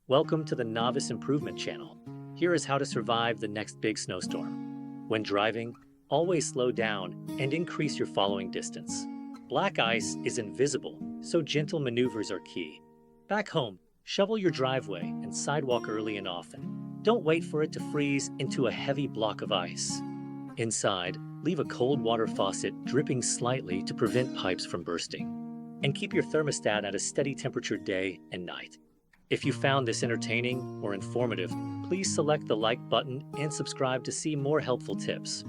Welcome to the Novice Improvement channel. Here is how to survive the next big snowstorm. When driving, always slow down and increase your following distance. Black ice is invisible, so gentle maneuvers are key. Back home, shovel your driveway and sidewalk early and often. Don't wait for it to freeze into a heavy block of ice. Inside, leave a cold water faucet dripping slightly to prevent pipes from bursting. And keep your thermostat at a steady temperature day and night. If you found this entertaining or informative, please select the like button and subscribe to see more helpful tips.